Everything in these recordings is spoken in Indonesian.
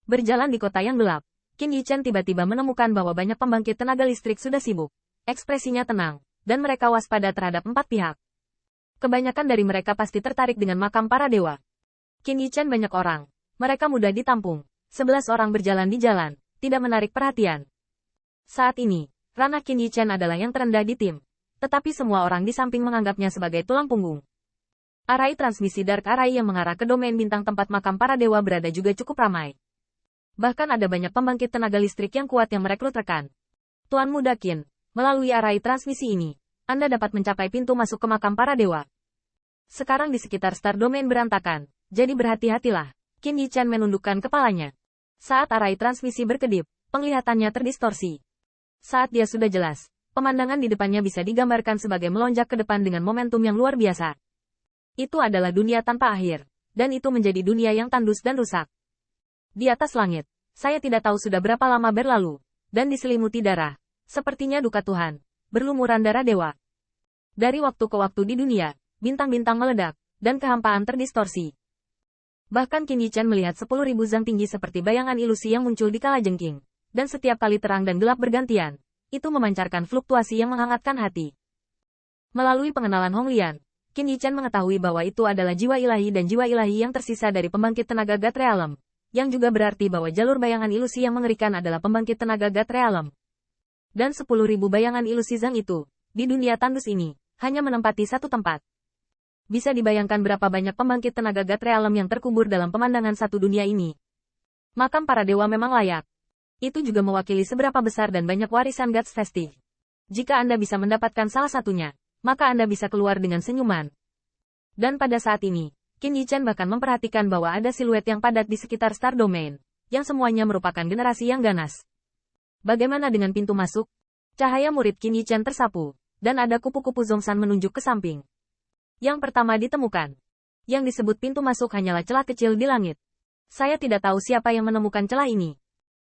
Berjalan di kota yang gelap, Qin Yichen tiba-tiba menemukan bahwa banyak pembangkit tenaga listrik sudah sibuk. Ekspresinya tenang, dan mereka waspada terhadap 4 pihak. Kebanyakan dari mereka pasti tertarik dengan makam para dewa. Qin Yichen banyak orang. Mereka mudah ditampung. 11 orang berjalan di jalan, tidak menarik perhatian. Saat ini, ranah Qin Yichen adalah yang terendah di tim. Tetapi semua orang di samping menganggapnya sebagai tulang punggung. Arai transmisi Dark Arai yang mengarah ke domain bintang tempat makam para dewa berada juga cukup ramai. Bahkan ada banyak pembangkit tenaga listrik yang kuat yang merekrut rekan. Tuan Muda Qin, melalui arai transmisi ini, Anda dapat mencapai pintu masuk ke makam para dewa. Sekarang di sekitar Star Domain berantakan, jadi berhati-hatilah. Qin Yichen menundukkan kepalanya. Saat arai transmisi berkedip, penglihatannya terdistorsi. Saat dia sudah jelas, pemandangan di depannya bisa digambarkan sebagai melonjak ke depan dengan momentum yang luar biasa. Itu adalah dunia tanpa akhir, dan itu menjadi dunia yang tandus dan rusak. Di atas langit, saya tidak tahu sudah berapa lama berlalu, dan diselimuti darah. Sepertinya duka Tuhan, berlumuran darah dewa. Dari waktu ke waktu di dunia, bintang-bintang meledak, dan kehampaan terdistorsi. Bahkan Qin Yichen melihat 10.000 zang tinggi seperti bayangan ilusi yang muncul di kalajengking, dan setiap kali terang dan gelap bergantian, itu memancarkan fluktuasi yang menghangatkan hati. Melalui pengenalan Hong Lian, Qin Yichen mengetahui bahwa itu adalah jiwa ilahi dan jiwa ilahi yang tersisa dari pembangkit tenaga God Realm. Yang juga berarti bahwa jalur bayangan ilusi yang mengerikan adalah pembangkit tenaga God Realm. Dan 10.000 bayangan ilusi Zang itu, di dunia tandus ini, hanya menempati satu tempat. Bisa dibayangkan berapa banyak pembangkit tenaga God Realm yang terkubur dalam pemandangan satu dunia ini. Makam para dewa memang layak. Itu juga mewakili seberapa besar dan banyak warisan Gods Festive. Jika Anda bisa mendapatkan salah satunya, maka Anda bisa keluar dengan senyuman. Dan pada saat ini, Qin Yichen bahkan memperhatikan bahwa ada siluet yang padat di sekitar Star Domain, yang semuanya merupakan generasi yang ganas. Bagaimana dengan pintu masuk? Cahaya murid Qin Yichen tersapu, dan ada kupu-kupu Zhongshan menunjuk ke samping. Yang pertama ditemukan. Yang disebut pintu masuk hanyalah celah kecil di langit. Saya tidak tahu siapa yang menemukan celah ini.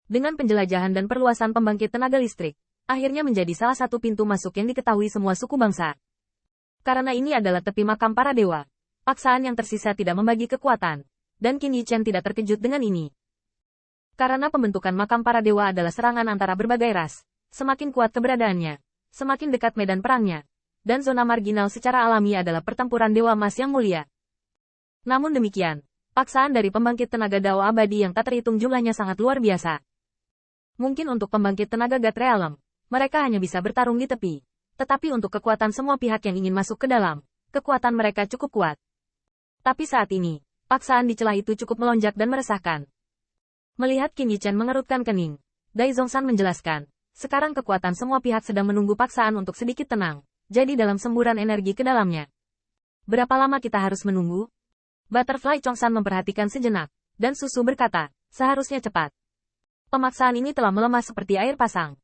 Dengan penjelajahan dan perluasan pembangkit tenaga listrik, akhirnya menjadi salah satu pintu masuk yang diketahui semua suku bangsa. Karena ini adalah tepi makam para dewa. Paksaan yang tersisa tidak membagi kekuatan, dan Qin Yichen tidak terkejut dengan ini. Karena pembentukan makam para dewa adalah serangan antara berbagai ras, semakin kuat keberadaannya, semakin dekat medan perangnya, dan zona marginal secara alami adalah pertempuran dewa emas yang mulia. Namun demikian, paksaan dari pembangkit tenaga Dao abadi yang tak terhitung jumlahnya sangat luar biasa. Mungkin untuk pembangkit tenaga God Realm, mereka hanya bisa bertarung di tepi, tetapi untuk kekuatan semua pihak yang ingin masuk ke dalam, kekuatan mereka cukup kuat. Tapi saat ini, paksaan di celah itu cukup melonjak dan meresahkan. Melihat Qin Yichen mengerutkan kening, Dai Zhongshan menjelaskan, sekarang kekuatan semua pihak sedang menunggu paksaan untuk sedikit tenang, jadi dalam semburan energi ke dalamnya. Berapa lama kita harus menunggu? Butterfly Chongshan memperhatikan sejenak, dan Susu berkata, seharusnya cepat. Pemaksaan ini telah melemah seperti air pasang.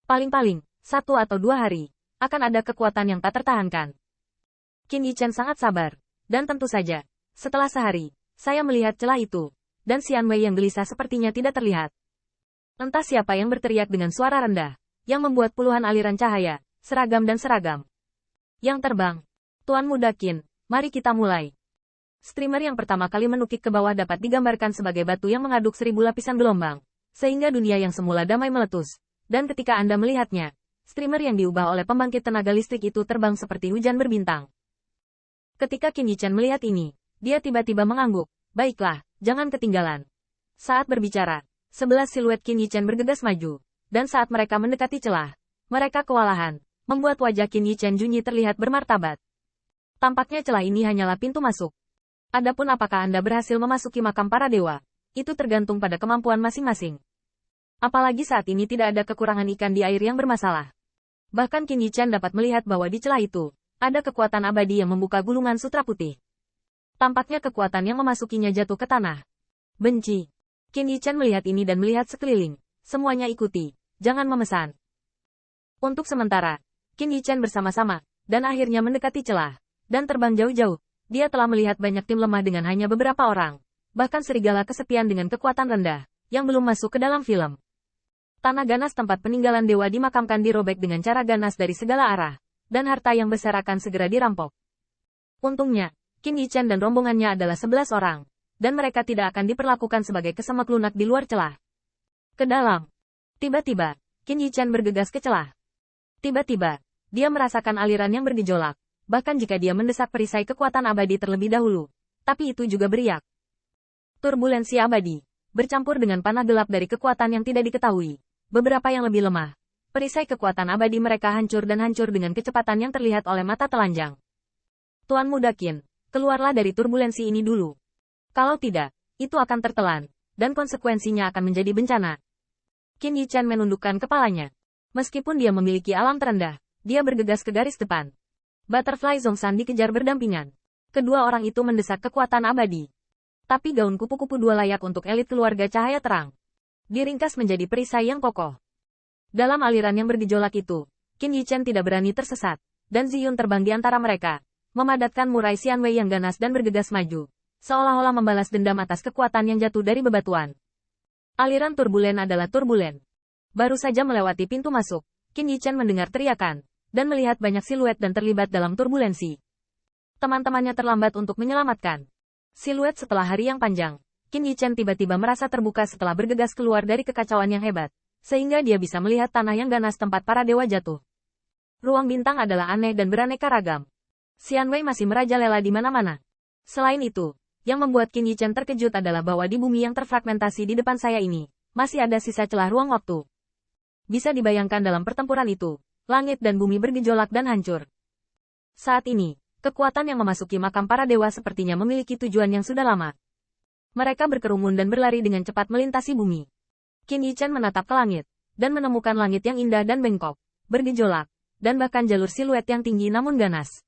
Paling-paling, 1 atau 2 hari, akan ada kekuatan yang tak tertahankan. Qin Yichen sangat sabar. Dan tentu saja, setelah sehari, saya melihat celah itu, dan Xian Wei yang gelisah sepertinya tidak terlihat. Entah siapa yang berteriak dengan suara rendah, yang membuat puluhan aliran cahaya, seragam dan seragam. Yang terbang. Tuan Muda Qin, mari kita mulai. Streamer yang pertama kali menukik ke bawah dapat digambarkan sebagai batu yang mengaduk 1000 lapisan gelombang, sehingga dunia yang semula damai meletus. Dan ketika Anda melihatnya, streamer yang diubah oleh pembangkit tenaga listrik itu terbang seperti hujan berbintang. Ketika Qin Yichen melihat ini, dia tiba-tiba mengangguk. Baiklah, jangan ketinggalan. Saat berbicara, 11 siluet Qin Yichen bergegas maju, dan saat mereka mendekati celah, mereka kewalahan, membuat wajah Qin Yichen Junyi terlihat bermartabat. Tampaknya celah ini hanyalah pintu masuk. Adapun apakah Anda berhasil memasuki makam para dewa, itu tergantung pada kemampuan masing-masing. Apalagi saat ini tidak ada kekurangan ikan di air yang bermasalah. Bahkan Qin Yichen dapat melihat bahwa di celah itu, ada kekuatan abadi yang membuka gulungan sutra putih. Tampaknya kekuatan yang memasukinya jatuh ke tanah. Benci. Qin Yichen melihat ini dan melihat sekeliling. Semuanya ikuti. Jangan memesan. Untuk sementara, Qin Yichen bersama-sama, dan akhirnya mendekati celah. Dan terbang jauh-jauh. Dia telah melihat banyak tim lemah dengan hanya beberapa orang. Bahkan serigala kesepian dengan kekuatan rendah, yang belum masuk ke dalam film. Tanah ganas tempat peninggalan dewa dimakamkan dirobek dengan cara ganas dari segala arah. Dan harta yang besar akan segera dirampok. Untungnya, Qin Yichen dan rombongannya adalah 11 orang, dan mereka tidak akan diperlakukan sebagai kesemek lunak di luar celah. Ke dalam. Tiba-tiba, Qin Yichen bergegas ke celah. Tiba-tiba, dia merasakan aliran yang bergejolak, bahkan jika dia mendesak perisai kekuatan abadi terlebih dahulu. Tapi itu juga beriak. Turbulensi abadi, bercampur dengan panah gelap dari kekuatan yang tidak diketahui. Beberapa yang lebih lemah. Perisai kekuatan abadi mereka hancur dan hancur dengan kecepatan yang terlihat oleh mata telanjang. Tuan Muda Qin, keluarlah dari turbulensi ini dulu. Kalau tidak, itu akan tertelan, dan konsekuensinya akan menjadi bencana. Qin Yichen menundukkan kepalanya. Meskipun dia memiliki alam terendah, dia bergegas ke garis depan. Butterfly Zhongshan dikejar berdampingan. Kedua orang itu mendesak kekuatan abadi. Tapi gaun kupu-kupu dua layak untuk elit keluarga cahaya terang. Diringkas menjadi perisai yang kokoh. Dalam aliran yang bergejolak itu, Qin Yichen tidak berani tersesat, dan Ziyun terbang di antara mereka, memadatkan murai Xianwei yang ganas dan bergegas maju, seolah-olah membalas dendam atas kekuatan yang jatuh dari bebatuan. Aliran turbulen adalah turbulen. Baru saja melewati pintu masuk, Qin Yichen mendengar teriakan, dan melihat banyak siluet dan terlibat dalam turbulensi. Teman-temannya terlambat untuk menyelamatkan. Siluet setelah hari yang panjang, Qin Yichen tiba-tiba merasa terbuka setelah bergegas keluar dari kekacauan yang hebat, sehingga dia bisa melihat tanah yang ganas tempat para dewa jatuh. Ruang bintang adalah aneh dan beraneka ragam. Xianwei masih merajalela di mana-mana. Selain itu, yang membuat Qin Yichen terkejut adalah bahwa di bumi yang terfragmentasi di depan saya ini, masih ada sisa celah ruang waktu. Bisa dibayangkan dalam pertempuran itu, langit dan bumi bergejolak dan hancur. Saat ini, kekuatan yang memasuki makam para dewa sepertinya memiliki tujuan yang sudah lama. Mereka berkerumun dan berlari dengan cepat melintasi bumi. Qin Yichen menatap ke langit, dan menemukan langit yang indah dan bengkok, bergejolak, dan bahkan jalur siluet yang tinggi namun ganas.